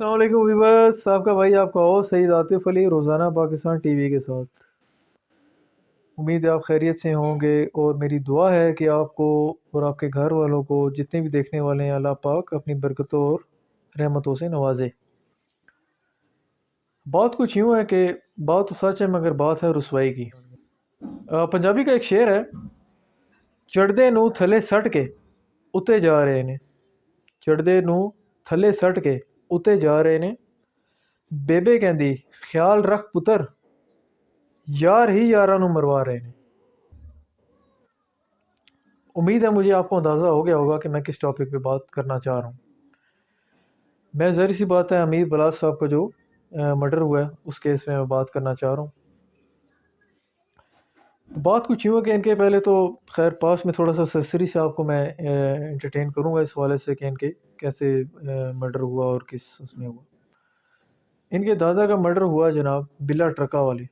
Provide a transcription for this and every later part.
السلام علیکم ویورس، آپ کا بھائی آپ کا ہوسٹ سعید عاطف علی روزانہ پاکستان ٹی وی کے ساتھ۔ امید ہے آپ خیریت سے ہوں گے، اور میری دعا ہے کہ آپ کو اور آپ کے گھر والوں کو، جتنے بھی دیکھنے والے ہیں، اللہ پاک اپنی برکتوں اور رحمتوں سے نوازے۔ بات کچھ یوں ہے کہ بات تو سچ ہے مگر بات ہے رسوائی کی۔ پنجابی کا ایک شعر ہے، چڑھدے نو تھلے سٹ کے اتے جا رہے نے، چڑھدے نو تھلے سٹ کے اتے جا رہے نے، بیبے کہندی خیال رکھ پتر، یار ہی یاراں نو مروا رہے ہیں۔ امید ہے مجھے آپ کو اندازہ ہو گیا ہوگا کہ میں کس ٹاپک پہ بات کرنا چاہ رہا ہوں۔ میں ظاہر سی بات ہے امیر بلاس صاحب کا جو مرڈر ہوا ہے اس کیس میں بات کرنا چاہ رہا ہوں۔ بات کچھ یوں ہے کہ ان کے پہلے تو خیر پاس میں تھوڑا سا سرسری سے آپ کو میں انٹرٹین کروں گا اس حوالے سے کہ ان کے کیسے مرڈر ہوا اور کس اس میں ہوا۔ ان کے دادا کا مرڈر ہوا جناب بلا ٹرکا والے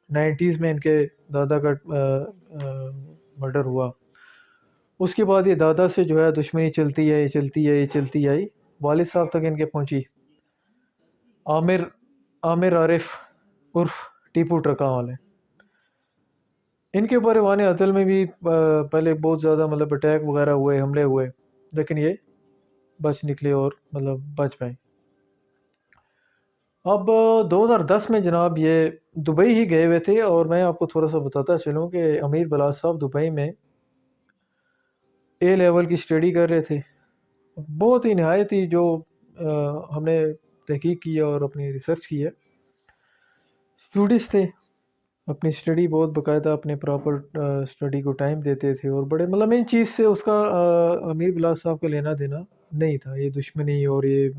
90s میں، ان کے دادا کا مرڈر ہوا۔ اس کے بعد یہ دادا سے جو ہے دشمنی چلتی ہے، یہ چلتی ہے، یہ چلتی آئی، والد صاحب تک ان کے پہنچی۔ عامر عارف عرف ٹیپو ٹرکا والے، ان کے اوپر ایوان عدل میں بھی پہلے بہت زیادہ مطلب اٹیک وغیرہ ہوئے، حملے ہوئے، لیکن یہ بچ نکلے اور مطلب بچ پائے۔ اب 2010 میں جناب یہ دبئی ہی گئے ہوئے تھے، اور میں آپ کو تھوڑا سا بتاتا چلوں کہ امیر بلاس صاحب دبئی میں اے لیول کی اسٹڈی کر رہے تھے۔ بہت ہی نہایت ہی جو ہم نے تحقیق کی ہے اور اپنی ریسرچ کی ہے، اسٹوڈنٹس تھے، اپنی اسٹڈی بہت باقاعدہ اپنے پراپر اسٹڈی کو ٹائم دیتے تھے، اور بڑے مطلب ان چیز سے اس کا امیر بلاس صاحب کا لینا دینا نہیں تھا، یہ دشمنی اور یہ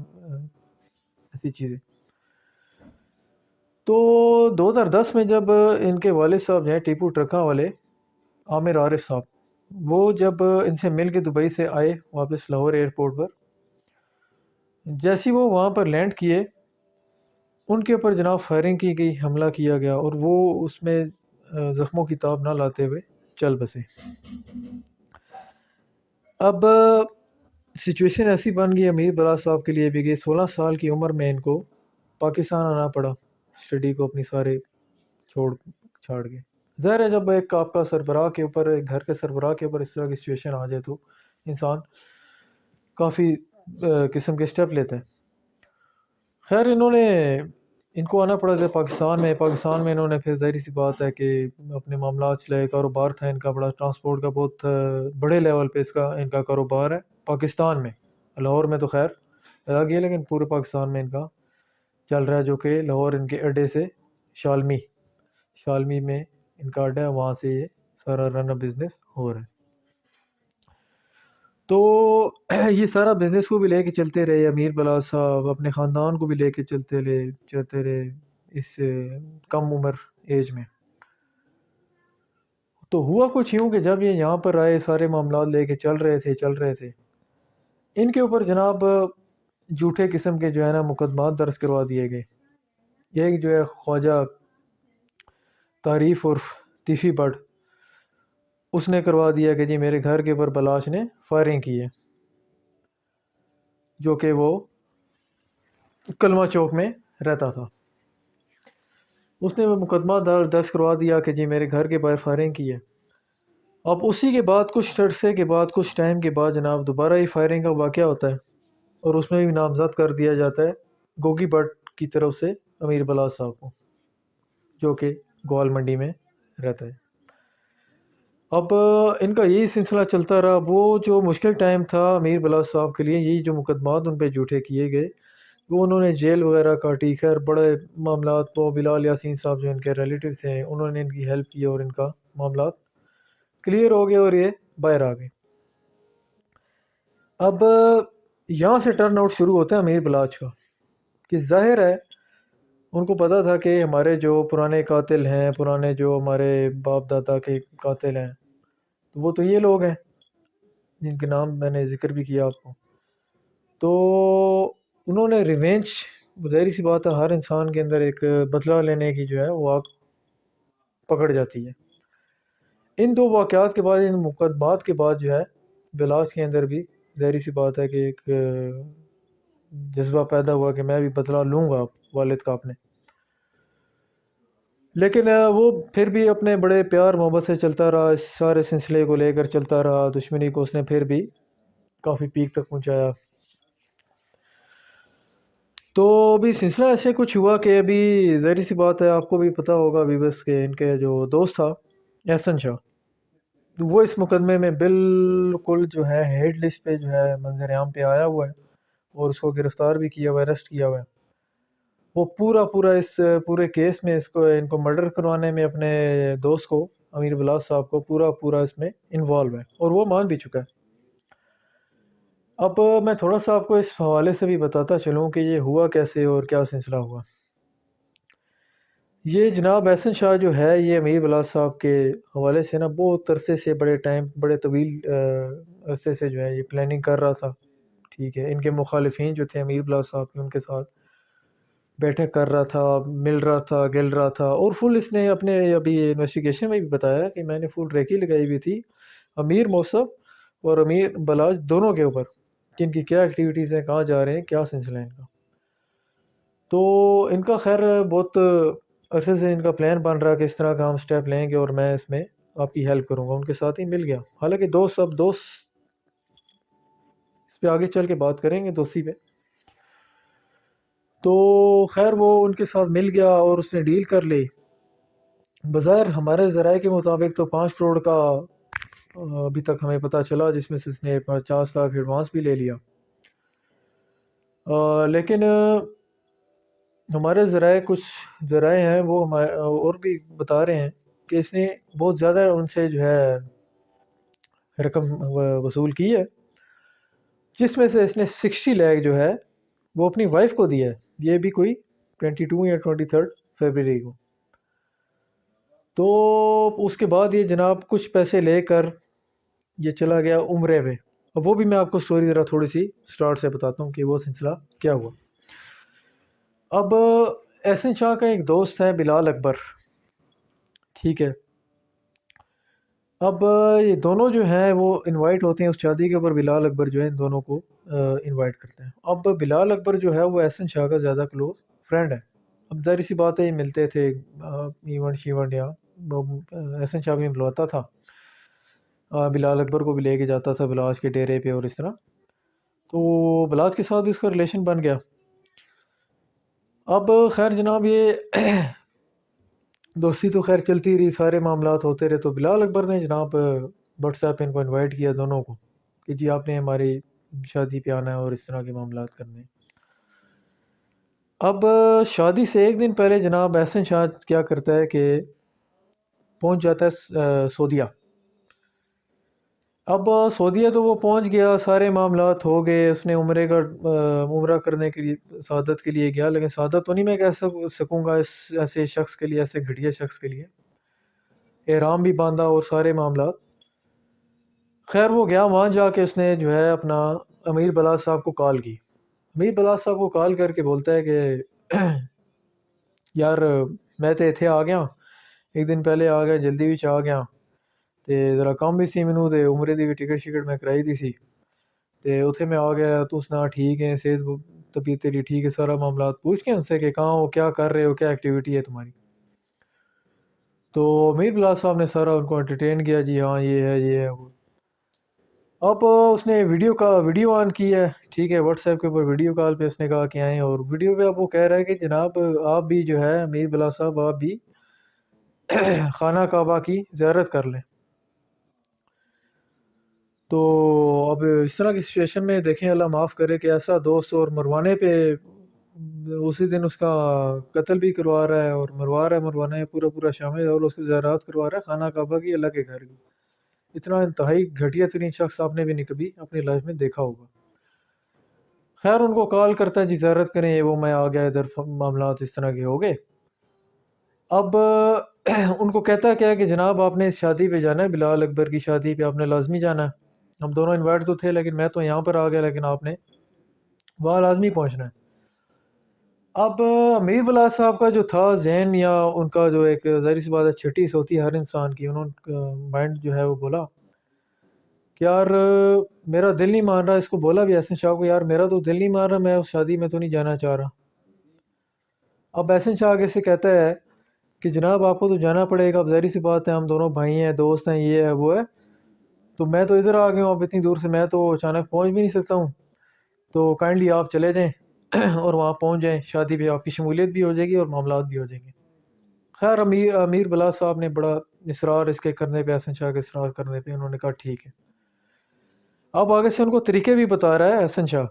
ایسی چیزیں۔ تو 2010 میں جب ان کے والد صاحب جو ہیں ٹیپو ٹرکا والے عامر عارف صاحب، وہ جب ان سے مل کے دبئی سے آئے واپس لاہور ایئرپورٹ پر، جیسی وہ وہاں پر لینڈ کیے، ان کے اوپر جناب فائرنگ کی گئی، حملہ کیا گیا، اور وہ اس میں زخموں کی تاب نہ لاتے ہوئے چل بسے۔ اب سچویشن ایسی بن گئی امیر بلاس صاحب کے لیے بھی کہ 16 سال کی عمر میں ان کو پاکستان آنا پڑا، اسٹڈی کو اپنی سارے چھاڑ کے۔ ظاہر ہے جب ایک آپ کا سربراہ کے اوپر، ایک گھر کے سربراہ کے اوپر اس طرح کی سچویشن آ جائے تو انسان کافی قسم کے سٹیپ لیتا ہے۔ خیر ان کو آنا پڑا تھا پاکستان میں انہوں نے پھر ظاہری سی بات ہے کہ اپنے معاملات چلائے، کاروبار تھا ان کا بڑا، ٹرانسپورٹ کا بہت بڑے لیول پہ ان کا کاروبار ہے پاکستان میں۔ لاہور میں تو خیر لگا گیا، لیکن پورے پاکستان میں ان کا چل رہا ہے، جو کہ لاہور ان کے اڈے سے شالمی میں ان کا اڈا ہے، وہاں سے یہ سارا رن اپ بزنس ہو رہا ہے۔ تو یہ سارا بزنس کو بھی لے کے چلتے رہے امیر بلاس صاحب، اپنے خاندان کو بھی لے کے چلتے رہے اس کم عمر ایج میں۔ تو ہوا کچھ یوں کہ جب یہ یہاں پر آئے، سارے معاملات لے کے چل رہے تھے، ان کے اوپر جناب جھوٹے قسم کے جو ہے نا مقدمات درج کروا دیے گئے۔ ایک جو ہے خواجہ تعریف عرف تیفی بٹ، اس نے کروا دیا کہ جی میرے گھر کے اوپر بلاش نے فائرنگ کی ہے، جو کہ وہ کلمہ چوک میں رہتا تھا۔ اس نے وہ مقدمہ درج کروا دیا کہ جی میرے گھر کے باہر فائرنگ کی ہے۔ اب اسی کے بعد کچھ عرصے کے بعد، کچھ ٹائم کے بعد جناب دوبارہ ہی فائرنگ کا واقعہ ہوتا ہے، اور اس میں بھی نامزد کر دیا جاتا ہے گوگی بٹ کی طرف سے امیر بلاس صاحب کو، جو کہ گوال منڈی میں رہتا ہے۔ اب ان کا یہی سلسلہ چلتا رہا۔ وہ جو مشکل ٹائم تھا امیر بلاس صاحب کے لیے، یہی جو مقدمات ان پہ جھوٹے کیے گئے، وہ انہوں نے جیل وغیرہ کاٹی۔ خیر بڑے معاملات، وہ بلال یاسین صاحب جو ان کے ریلیٹیو تھے، انہوں نے ان کی ہیلپ کی اور ان کا معاملات کلیئر ہو گئے اور یہ باہر آ گئے۔ اب یہاں سے ٹرن آؤٹ شروع ہوتا ہے امیر بلاچ کا، کہ ظاہر ہے ان کو پتہ تھا کہ ہمارے جو پرانے قاتل ہیں، پرانے جو ہمارے باپ دادا کے قاتل ہیں، وہ تو یہ لوگ ہیں جن کے نام میں نے ذکر بھی کیا آپ کو۔ تو انہوں نے ریونج، ظاہری سی بات ہے ہر انسان کے اندر ایک بدلہ لینے کی جو ہے وہ آگ پکڑ جاتی ہے۔ ان دو واقعات کے بعد، ان مقدمات کے بعد جو ہے بلاس کے اندر بھی ظاہری سی بات ہے کہ ایک جذبہ پیدا ہوا کہ میں بھی بدلہ لوں گا والد کا اپنے. لیکن وہ پھر بھی اپنے بڑے پیار محبت سے چلتا رہا، اس سارے سلسلے کو لے کر چلتا رہا. دشمنی کو اس نے پھر بھی کافی پیک تک پہنچایا. تو ابھی سلسلہ ایسے کچھ ہوا کہ ابھی ظاہر سی بات ہے، آپ کو بھی پتہ ہوگا ابھی بس کہ ان کے جو دوست تھا احسن شاہ، وہ اس مقدمے میں بالکل جو ہے ہیڈ لسٹ پہ جو ہے منظر عام پہ آیا ہوا ہے، اور اس کو گرفتار بھی کیا ہوا ہے، اریسٹ کیا ہوا ہے. وہ پورا اس پورے کیس میں ان کو مرڈر کروانے میں اپنے دوست کو، امیر بلاس صاحب کو، پورا اس میں انوالو ہے، اور وہ مان بھی چکا ہے. اب میں تھوڑا سا آپ کو اس حوالے سے بھی بتاتا چلوں کہ یہ ہوا کیسے اور کیا سلسلہ ہوا. یہ جناب احسن شاہ جو ہے، یہ امیر بلاس صاحب کے حوالے سے نا بہت عرصے سے، بڑے طویل عرصے سے جو ہے یہ پلاننگ کر رہا تھا. ٹھیک ہے، ان کے مخالفین جو تھے امیر بلاس صاحب کے، ان کے ساتھ بیٹھک کر رہا تھا، مل رہا تھا، گل رہا تھا، اور فل اس نے اپنے ابھی انویسٹیگیشن میں بھی بتایا کہ میں نے فل ریکی لگائی ہوئی تھی امیر موصف اور امیر بلاج دونوں کے اوپر، کہ ان کی کیا ایکٹیویٹیز ہیں، کہاں جا رہے ہیں، کیا سلسلہ ہے ان کا. تو ان کا خیر بہت عرصے سے ان کا پلان بن رہا کہ اس طرح کا ہم سٹیپ لیں گے اور میں اس میں آپ کی ہیلپ کروں گا. ان کے ساتھ ہی مل گیا، حالانکہ دوست اس پہ آگے چل کے بات کریں گے دوستی پہ. تو خیر وہ ان کے ساتھ مل گیا اور اس نے ڈیل کر لی. بظاہر ہمارے ذرائع کے مطابق تو 5 کروڑ کا ابھی تک ہمیں پتہ چلا، جس میں سے اس نے 50 لاکھ ایڈوانس بھی لے لیا. لیکن ہمارے کچھ ذرائع ہیں وہ اور بھی بتا رہے ہیں کہ اس نے بہت زیادہ ان سے جو ہے رقم وصول کی ہے، جس میں سے اس نے 60 لاکھ جو ہے وہ اپنی وائف کو دیا ہے. یہ بھی کوئی 22 یا 23 فیبرری کو. تو اس کے بعد یہ جناب کچھ پیسے لے کر یہ چلا گیا عمرے پہ. اب وہ بھی میں آپ کو سٹوری ذرا تھوڑی سی سٹارٹ سے بتاتا ہوں کہ وہ سلسلہ کیا ہوا. اب احسن شاہ کا ایک دوست ہے بلال اکبر، ٹھیک ہے. اب یہ دونوں جو ہیں وہ انوائٹ ہوتے ہیں اس شادی کے اوپر. بلال اکبر جو ہے ان دونوں کو انوائٹ کرتے ہیں. اب بلال اکبر جو ہے وہ احسن شاہ کا زیادہ کلوز فرینڈ ہے. اب ظاہر سی بات ہے، یہ ملتے تھے ایونٹ شیونٹ، یا احسن شاہ بھی بلواتا تھا، بلال اکبر کو بھی لے کے جاتا تھا بلاج کے ڈیرے پہ اور اس طرح. تو بلاج کے ساتھ بھی اس کا ریلیشن بن گیا. اب خیر جناب یہ دوستی تو خیر چلتی رہی، سارے معاملات ہوتے رہے. تو بلال اکبر نے جناب واٹس ایپ پہ ان کو انوائٹ کیا دونوں کو کہ جی آپ نے ہماری شادی پہ آنا ہے اور اس طرح کے معاملات کرنے. اب شادی سے ایک دن پہلے جناب احسن شاہ کیا کرتا ہے کہ پہنچ جاتا ہے سعودیہ. اب سعودیہ تو وہ پہنچ گیا، سارے معاملات ہو گئے. اس نے عمرہ کرنے کے لیے سعادت کے لیے گیا، لیکن سعادت تو نہیں میں کہہ سکوں گا اس ایسے شخص کے لیے، ایسے گھٹیا شخص کے لیے. احرام بھی باندھا اور سارے معاملات. خیر وہ گیا، وہاں جا کے اس نے جو ہے اپنا امیر بلاس صاحب کو کال کی. امیر بلاس صاحب کو کال کر کے بولتا ہے کہ یار میں تو اتنے آ گیا، ایک دن پہلے آ گیا، جلدی بھی آ گیا، تے ذرا کم بھی سی مینوں تے عمرے دی بھی ٹکٹ میں کرائی دی سی، تے اتھے میں آ گیا. تو اس نے ٹھیک ہے، صحت طبیعت تیری ٹھیک ہے، سارا معاملات پوچھ کے ان سے کہ کہاں ہو، کیا کر رہے ہو، کیا ایکٹیویٹی ہے تمہاری. تو امیر بلاس صاحب نے سارا ان کو انٹرٹین کیا، جی ہاں یہ ہے یہ ہے وہ. اب اس نے ویڈیو آن کی ہے، ٹھیک ہے، واٹس ایپ کے اوپر ویڈیو کال پہ اس نے کہا کہ آئیں، اور ویڈیو پہ اب وہ کہہ رہا ہے کہ جناب آپ بھی جو ہے امیر بلاس صاحب آپ بھی خانہ کعبہ کی زیارت کر لیں. تو اب اس طرح کی سچویشن میں دیکھیں، اللہ معاف کرے کہ ایسا دوست اور مروانے پہ اسی دن اس کا قتل بھی کروا رہا ہے، اور مروانے پورا شامل ہے، اور اس کی زیارات کروا رہا ہے خانہ کعبہ کی، اللہ کے گھر کی. اتنا انتہائی گھٹیا ترین شخص آپ نے بھی نہیں کبھی اپنی لائف میں دیکھا ہوگا. خیر ان کو کال کرتا ہے، جی زیارت کریں، یہ وہ میں آ گیا ادھر، معاملات اس طرح کے ہو گئے. اب ان کو کہتا ہے کیا کہ جناب آپ نے اس شادی پہ جانا ہے، بلال اکبر کی شادی پہ آپ نے لازمی جانا ہے. ہم دونوں انوائٹ تو تھے، لیکن میں تو یہاں پر آ گیا، لیکن آپ نے وہاں لازمی پہنچنا ہے. اب امیر بلاس صاحب کا جو تھا ذہن، یا ان کا جو ایک ظاہر سی بات ہے چھٹی سی ہوتی ہے ہر انسان کی، انہوں نے مائنڈ جو ہے وہ بولا کہ یار میرا دل نہیں مان رہا. اس کو بولا بھی احسن شاہ کو, یار میرا تو دل نہیں مان رہا, میں اس شادی میں تو نہیں جانا چاہ رہا. اب احسن شاہ آگے سے کہتا ہے کہ جناب آپ کو تو جانا پڑے گا, اب ظاہر سی بات ہے ہم دونوں بھائی ہیں, دوست ہیں, یہ ہے وہ ہے, تو میں تو ادھر آ گیا ہوں اب اتنی دور سے, میں تو اچانک پہنچ بھی نہیں سکتا ہوں, تو کائنڈلی آپ چلے جائیں اور وہاں پہنچ جائیں, شادی پہ آپ کی شمولیت بھی ہو جائے گی اور معاملات بھی ہو جائیں گے. خیر امیر بلاس صاحب نے بڑا اصرار اس کے کرنے پہ, احسن شاہ کے اصرار کرنے پہ انہوں نے کہا ٹھیک ہے. اب آگے سے ان کو طریقے بھی بتا رہا ہے احسن شاہ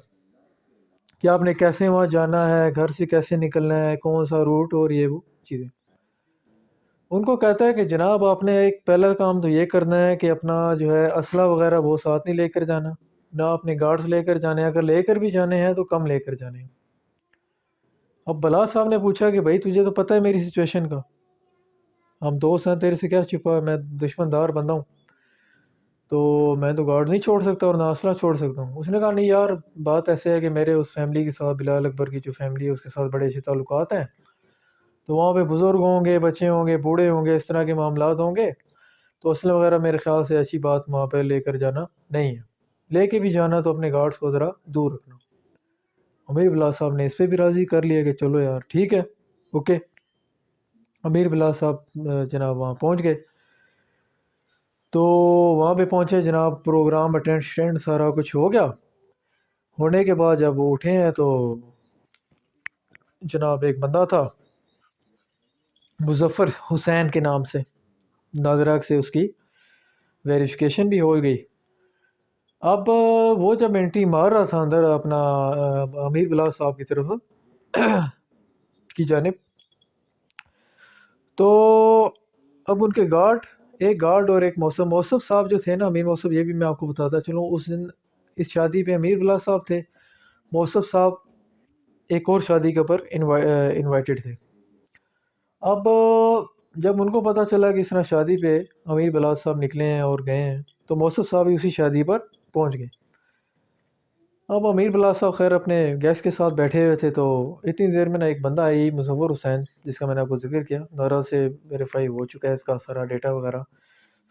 کہ آپ نے کیسے وہاں جانا ہے, گھر سے کیسے نکلنا ہے, کون سا روٹ اور یہ وہ چیزیں. ان کو کہتا ہے کہ جناب آپ نے ایک پہلا کام تو یہ کرنا ہے کہ اپنا جو ہے اسلحہ وغیرہ وہ ساتھ نہیں لے کر جانا, نہ اپنے گارڈز لے کر جانے ہیں, اگر لے کر بھی جانے ہیں تو کم لے کر جانے ہیں. اب بلاس صاحب نے پوچھا کہ بھائی تجھے تو پتہ ہے میری سچویشن کا, ہم دوست ہیں, تیرے سے کیا چھپا ہے, میں دشمن دار بندہ ہوں, تو میں تو گارڈ نہیں چھوڑ سکتا اور نہ اسلحہ چھوڑ سکتا ہوں. اس نے کہا نہیں یار بات ایسے ہے کہ میرے اس فیملی کے ساتھ, بلال اکبر کی جو فیملی ہے اس کے ساتھ بڑے اچھے تعلقات ہیں, تو وہاں پہ بزرگ ہوں گے, بچے ہوں گے, بوڑھے ہوں گے, اس طرح کے معاملات ہوں گے, تو اسلحہ وغیرہ میرے خیال سے اچھی بات وہاں پہ لے کر جانا نہیں ہے, لے کے بھی جانا تو اپنے گارڈز کو ذرا دور رکھنا. امیر بلاس صاحب نے اس پہ بھی راضی کر لیا کہ چلو یار ٹھیک ہے اوکے. امیر بلاس صاحب جناب وہاں پہنچ گئے, تو وہاں پہ پہنچے جناب, پروگرام اٹینڈ سارا کچھ ہو گیا. ہونے کے بعد جب وہ اٹھے ہیں تو جناب ایک بندہ تھا مظفر حسین کے نام سے, ناظراک سے اس کی ویریفیکیشن بھی ہو گئی. اب وہ جب انٹری مار رہا تھا اندر اپنا امیر بلاس صاحب کی طرف کی جانب, تو اب ان کے گارڈ, ایک گارڈ اور ایک موصف صاحب جو تھے نا, امیر موصف, یہ بھی میں آپ کو بتاتا چلوں, اس دن اس شادی پہ امیر بلاس صاحب تھے, موصف صاحب ایک اور شادی کے اوپر انوائٹڈ تھے. اب جب ان کو پتہ چلا کہ اس طرح شادی پہ امیر بلاس صاحب نکلے ہیں اور گئے ہیں, تو موصف صاحب بھی اسی شادی پر پہنچ گئے. اب امیر بلاس صاحب خیر اپنے گیسٹ کے ساتھ بیٹھے ہوئے تھے, تو اتنی دیر میں نا ایک بندہ آئی, مظفر حسین, جس کا میں نے آپ کو ذکر کیا, نارا سے ویریفائی ہو چکا ہے اس کا سارا ڈیٹا وغیرہ,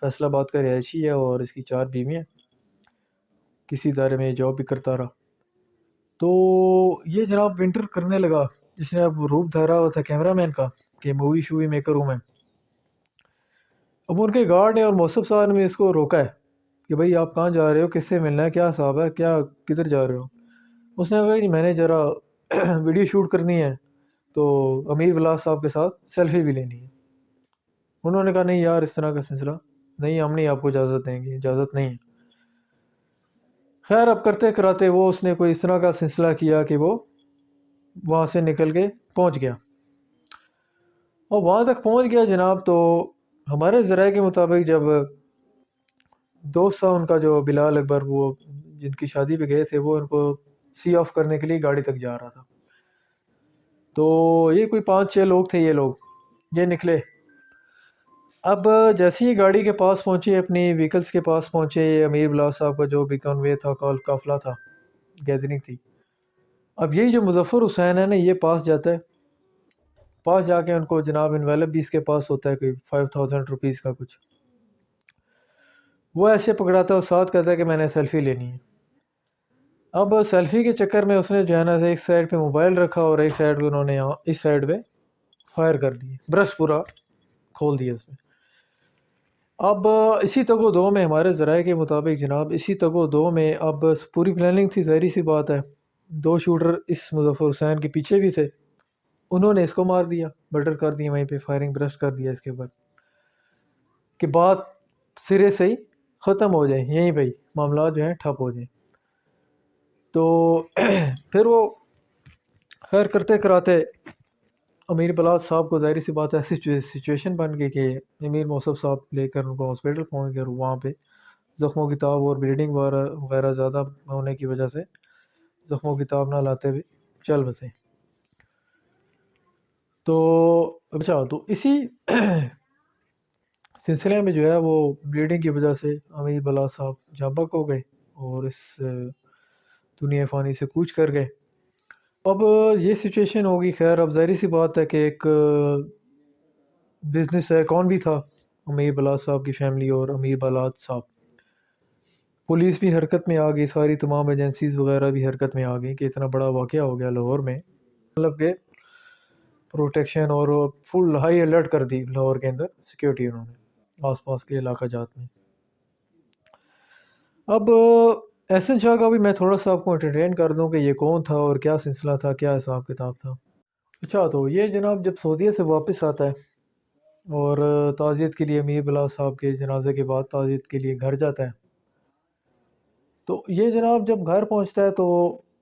فیصل آباد کا رہائشی ہے اور اس کی 4 بیویاں, کسی ادارے میں جاب بھی کرتا رہا. تو یہ جناب ونٹر کرنے لگا, جس نے اب روپ دھارا ہوا تھا کیمرہ مین کا کہ مووی شووی میکر ہوں میں. اب ان کے گارڈ نے اور موصف صاحب نے اس کو روکا ہے کہ بھائی آپ کہاں جا رہے ہو, کس سے ملنا ہے, کیا حساب ہے, کیا کدھر جا رہے ہو. اس نے کہا کہ میں نے ذرا ویڈیو شوٹ کرنی ہے, تو امیر بلاس صاحب کے ساتھ سیلفی بھی لینی ہے. انہوں نے کہا نہیں یار اس طرح کا سلسلہ نہیں, ہم نہیں آپ کو اجازت دیں گے, اجازت نہیں ہے. خیر اب کرتے کراتے وہ اس نے کوئی اس طرح کا سلسلہ کیا کہ وہ وہاں سے نکل کے پہنچ گیا. اور وہاں تک پہنچ گیا جناب, تو ہمارے ذرائع کے مطابق جب دوست تھا ان کا جو بلال اکبر, وہ جن کی شادی پہ گئے تھے, وہ ان کو سی آف کرنے کے لیے گاڑی تک جا رہا تھا. تو یہ کوئی 5-6 لوگ تھے, یہ نکلے. اب جیسے ہی گاڑی کے پاس پہنچے, اپنی ویکلز کے پاس پہنچے, امیر بلاس صاحب کا جو بھی کنوے تھا, قافلہ تھا, گیدرنگ تھی. اب یہی جو مظفر حسین ہے نا, یہ پاس جاتا ہے, پاس جا کے ان کو جناب انویلپ بھی اس کے پاس ہوتا ہے کوئی 5000 روپیز کا کچھ, وہ ایسے پکڑاتا ہے اور ساتھ کہتا ہے کہ میں نے سیلفی لینی ہے. اب سیلفی کے چکر میں اس نے جو ہے نا ایک سائڈ پہ موبائل رکھا اور ایک سائڈ پہ انہوں نے اس سائڈ پہ فائر کر دی, برش پورا کھول دیا اس میں. اب اسی تگ و دو میں ہمارے ذرائع کے مطابق جناب, اسی تگ و دو میں اب پوری پلاننگ تھی, ظاہری سی بات ہے, 2 شوٹر اس مظفر حسین کے پیچھے بھی تھے, انہوں نے اس کو مار دیا, برڈر کر دیا وہیں پہ, فائرنگ برسٹ کر دیا اس کے اوپر کہ بات سرے سے ہی ختم ہو جائے, یہیں پہ معاملات جو ہیں ٹھپ ہو جائیں. تو پھر وہ خیر کرتے کراتے امیر بلاس صاحب کو ظاہری سی بات ایسی سچویشن بن گئی کہ امیر موصف صاحب لے کر ان کو ہاسپٹل پہنچ گئے, اور وہاں پہ زخموں کی تاب اور بلیڈنگ وغیرہ زیادہ ہونے کی وجہ سے زخموں کی تاب نہ لاتے ہوئے چل بسے. تو اچھا, تو اسی سلسلے میں جو ہے وہ بلیڈنگ کی وجہ سے امیر بلاس صاحب جاں بحق ہو گئے اور اس دنیا فانی سے کوچ کر گئے. اب یہ سچویشن ہوگی. خیر اب ظاہری سی بات ہے کہ ایک بزنس ہے, کون بھی تھا امیر بلاس صاحب کی فیملی اور امیر بلاس صاحب, پولیس بھی حرکت میں آ گئی، ساری تمام ایجنسیز وغیرہ بھی حرکت میں آ گئی کہ اتنا بڑا واقعہ ہو گیا لاہور میں، مطلب کہ پروٹیکشن اور فل ہائی الرٹ کر دی لاہور کے اندر سیکیورٹی انہوں نے آس پاس کے علاقہ جات میں۔ اب احسن شاہ کا بھی میں تھوڑا سا آپ کو انٹرٹین کر دوں کہ یہ کون تھا اور کیا سلسلہ تھا، کیا حساب کتاب تھا۔ اچھا، تو یہ جناب جب سعودیہ سے واپس آتا ہے اور تعزیت کے لیے امیر بلال صاحب کے جنازے کے بعد تعزیت کے لیے گھر جاتا ہے، تو یہ جناب جب گھر پہنچتا ہے تو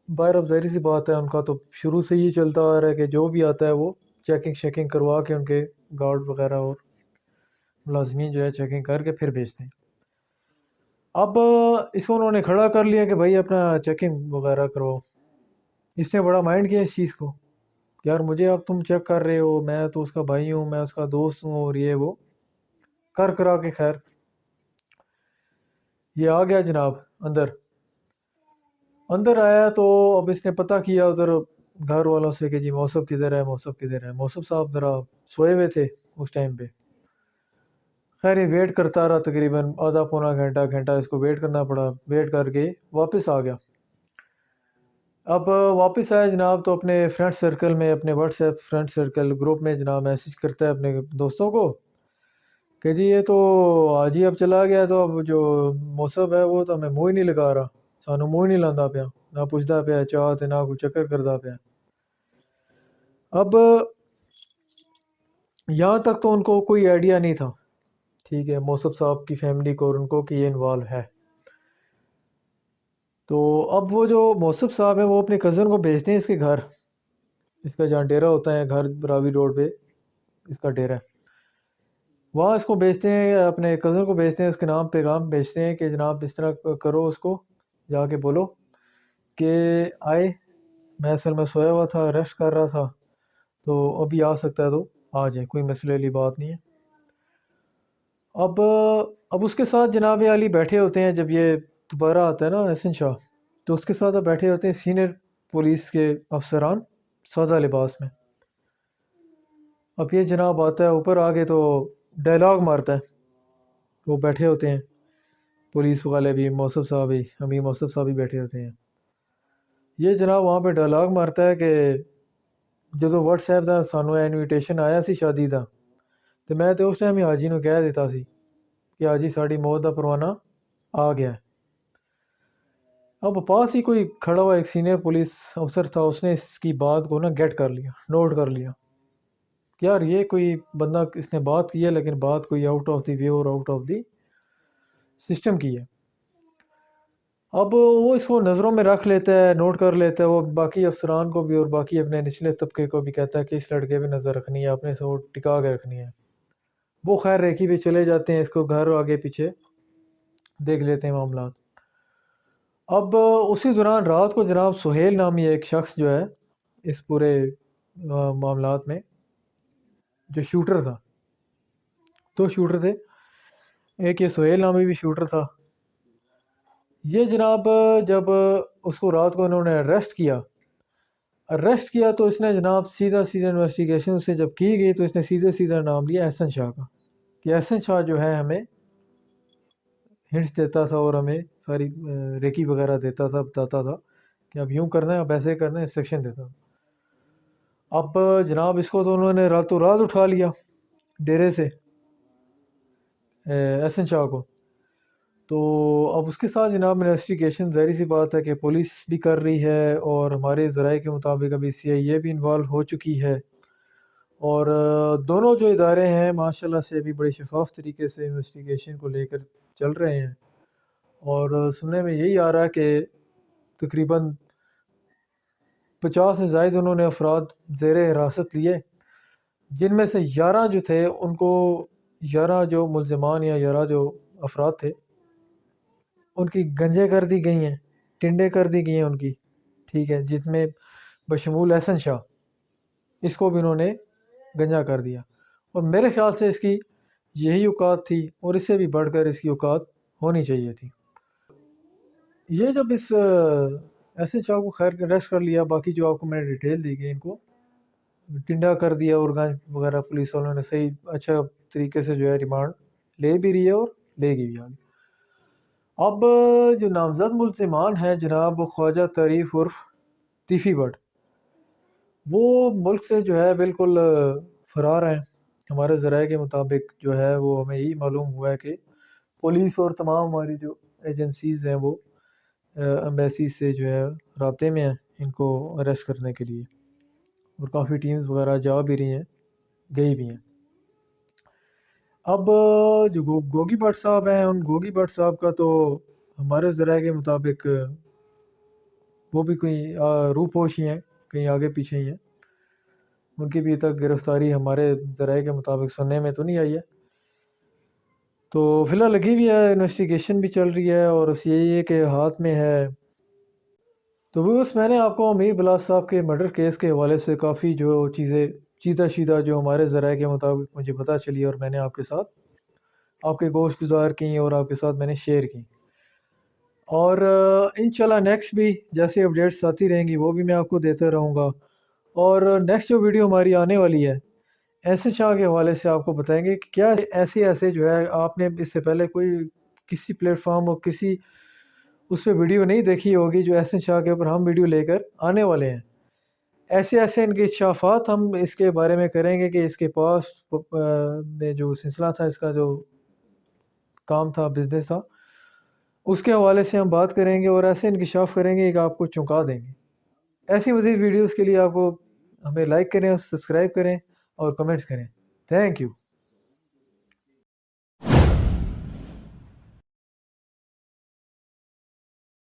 باہر اب ظاہر سی بات ہے ان کا تو شروع سے ہی چلتا آ رہا ہے کہ جو بھی آتا ہے وہ چیکنگ شیکنگ کروا کے ان کے گارڈ وغیرہ اور ملازمین جو ہے چیکنگ کر کے پھر بھیجتے ہیں۔ اب اس کو انہوں نے کھڑا کر لیا کہ بھائی اپنا چیکنگ وغیرہ کرو۔ اس نے بڑا مائنڈ کیا اس چیز کو، یار مجھے اب تم چیک کر رہے ہو، میں تو اس کا بھائی ہوں، میں اس کا دوست ہوں، اور یہ وہ کر کرا کے خیر یہ آ گیا جناب اندر آیا۔ تو اب اس نے پتہ کیا ادھر گھر والوں سے کہ جی موصف کدھر ہے، موصف کدھر ہے۔ موصف صاحب ذرا سوئے ہوئے تھے اس ٹائم پہ، خیر یہ ویٹ کرتا رہا تقریباً آدھا پونا گھنٹہ اس کو ویٹ کرنا پڑا، ویٹ کر کے واپس آ گیا۔ اب واپس آیا جناب تو اپنے فرینڈ سرکل میں، اپنے what's app friend circle group میں جناب میسیج کرتا ہے اپنے دوستوں کو کہ جی یہ تو آج ہی اب چلا گیا، تو اب جو موصف ہے وہ تو ہمیں منہ ہی نہیں لگا رہا، سانو منہ ہی نہیں لاندہ پیا، نہ پوچھتا پیا چاہ تے نہ کوئی چکر کرتا پیا۔ اب یہاں تک تو ان کو کوئی آئیڈیا نہیں تھا، ٹھیک ہے، موصف صاحب کی فیملی کو اور ان کو کہ یہ انوالو ہے۔ تو اب وہ جو موصف صاحب ہیں وہ اپنے کزن کو بھیجتے ہیں اس کے گھر، اس کا جہاں ڈیرہ ہوتا ہے گھر راوی روڈ پہ اس کا ڈیرہ ہے، وہاں اس کو بھیجتے ہیں، اپنے کزن کو بھیجتے ہیں، اس کے نام پیغام بھیجتے ہیں کہ جناب اس طرح کرو، اس کو جا کے بولو کہ آئے، میں اصل میں سویا ہوا تھا، ریسٹ کر رہا تھا، تو ابھی آ سکتا ہے تو آ جائے، کوئی مسئلے والی بات نہیں ہے۔ اب اس کے ساتھ جناب علی بیٹھے ہوتے ہیں، جب یہ دوبارہ آتا ہے نا احسن شاہ، تو اس کے ساتھ اب بیٹھے ہوتے ہیں سینئر پولیس کے افسران سادہ لباس میں۔ اب یہ جناب آتا ہے اوپر آگے تو ڈائلاگ مارتا ہے، وہ بیٹھے ہوتے ہیں پولیس والے بھی، موصف صاحب بھی، امیر موصف صاحب بھی بیٹھے ہوتے ہیں۔ یہ جناب وہاں پہ ڈائلاگ مارتا ہے کہ جدو واٹس ایپ دا سانو انویٹیشن آیا سی شادی دا، تو میں تو اس ٹائم ہی حاجی نو کہہ دیتا سی کہ حاجی ساڑی موت دا پروانہ آ گیا ہے۔ اب پاس ہی کوئی کھڑا ہوا ایک سینئر پولیس افسر تھا، اس نے اس کی بات کو نا گیٹ کر لیا، نوٹ کر لیا کہ یار یہ کوئی بندہ اس نے بات کی ہے لیکن بات کوئی آؤٹ آف دی وے اور آؤٹ آف دی سسٹم کی ہے۔ اب وہ اس کو نظروں میں رکھ لیتا ہے، نوٹ کر لیتا ہے، وہ باقی افسران کو بھی اور باقی اپنے نچلے طبقے کو بھی کہتا ہے کہ اس لڑکے پہ نظر رکھنی ہے، اپنے سے وہ ٹکا کے رکھنی ہے۔ وہ خیر ریکی پہ چلے جاتے ہیں، اس کو گھر آگے پیچھے دیکھ لیتے ہیں معاملات۔ اب اسی دوران رات کو جناب سہیل نامی ایک شخص جو ہے اس پورے معاملات میں جو شوٹر تھا، دو شوٹر تھے، ایک یہ سہیل نامی بھی شوٹر تھا، یہ جناب جب اس کو رات کو انہوں نے اریسٹ کیا تو اس نے جناب سیدھا انویسٹیگیشن سے جب کی گئی تو اس نے سیدھا نام لیا احسن شاہ کا، کہ احسن شاہ جو ہے ہمیں ہنٹس دیتا تھا اور ہمیں ساری ریکی وغیرہ دیتا تھا، بتاتا تھا کہ اب یوں کرنا ہے، اب ایسے کرنا ہے، انسٹرکشن دیتا تھا۔ اب جناب اس کو تو انہوں نے راتوں رات اٹھا لیا ڈیرے سے احسن شاہ کو، تو اب اس کے ساتھ جناب انویسٹیگیشن ظاہری سی بات ہے کہ پولیس بھی کر رہی ہے، اور ہمارے ذرائع کے مطابق ابھی CIA بھی انوالو ہو چکی ہے، اور دونوں جو ادارے ہیں ماشاءاللہ سے ابھی بڑے شفاف طریقے سے انویسٹیگیشن کو لے کر چل رہے ہیں، اور سننے میں یہی آ رہا ہے کہ تقریباً 50 سے زائد انہوں نے افراد زیر حراست لیے، جن میں سے 11 جو تھے ان کو 11 جو ملزمان یا 11 جو افراد تھے ان کی گنجیں کر دی گئی ہیں، ٹنڈے کر دی گئی ہیں ان کی، ٹھیک ہے، جس میں بشمول احسن شاہ، اس کو بھی انہوں نے گنجا کر دیا، اور میرے خیال سے اس کی یہی اوقات تھی اور اس سے بھی بڑھ کر اس کی اوقات ہونی چاہیے تھی۔ یہ جب اس احسن شاہ کو خیر اریسٹ کر لیا، باقی جو آپ کو میں نے ڈیٹیل دی گئی، ان کو ٹنڈا کر دیا اور گنج وغیرہ پولیس والوں نے صحیح اچھا طریقے سے جو ہے ریمانڈ لے بھی رہی ہے اور لے گی بھی آگے۔ اب جو نامزد ملزمان ہیں جناب، وہ خواجہ تعریف عرف تیفی بٹ، وہ ملک سے جو ہے بالکل فرار ہیں۔ ہمارے ذرائع کے مطابق جو ہے وہ ہمیں یہی معلوم ہوا ہے کہ پولیس اور تمام ہماری جو ایجنسیز ہیں وہ ایمبیسی سے جو ہے رابطے میں ہیں ان کو اریسٹ کرنے کے لیے، اور کافی ٹیمز وغیرہ جا بھی رہی ہیں، گئی بھی ہیں۔ اب جو گوگی بٹ صاحب ہیں، ان گوگی بٹ صاحب کا تو ہمارے ذرائع کے مطابق وہ بھی کوئی روح پوش ہی ہیں، کہیں آگے پیچھے ہی ہیں، ان کی بھی تک گرفتاری ہمارے ذرائع کے مطابق سننے میں تو نہیں آئی ہے۔ تو فی الحال لگی بھی ہے، انویسٹیگیشن بھی چل رہی ہے، اور اس یہی ہے کہ ہاتھ میں ہے۔ تو بس میں نے آپ کو امیر بلاس صاحب کے مرڈر کیس کے حوالے سے کافی جو چیزیں چیدہ شیدہ جو ہمارے ذرائع کے مطابق مجھے پتہ چلی، اور میں نے آپ کے ساتھ آپ کے گوشت گزار کی اور آپ کے ساتھ میں نے شیئر کی، اور انشاءاللہ نیکسٹ بھی جیسے اپڈیٹس آتی رہیں گی وہ بھی میں آپ کو دیتا رہوں گا۔ اور نیکسٹ جو ویڈیو ہماری آنے والی ہے احسن شاہ کے حوالے سے آپ کو بتائیں گے کہ کیا ایسے جو ہے آپ نے اس سے پہلے کوئی کسی پلیٹ فارم اور کسی اس پہ ویڈیو نہیں دیکھی ہوگی، جو احسن شاہ کے اوپر ہم ویڈیو لے کر آنے والے ہیں۔ ایسے ان کے انکشافات ہم اس کے بارے میں کریں گے کہ اس کے پاس میں جو سلسلہ تھا، اس کا جو کام تھا، بزنس تھا، اس کے حوالے سے ہم بات کریں گے، اور ایسے انکشاف کریں گے کہ آپ کو چونکا دیں گے۔ ایسی مزید ویڈیوز کے لیے آپ کو ہمیں لائک کریں، سبسکرائب کریں اور کمنٹس کریں۔ Thank you.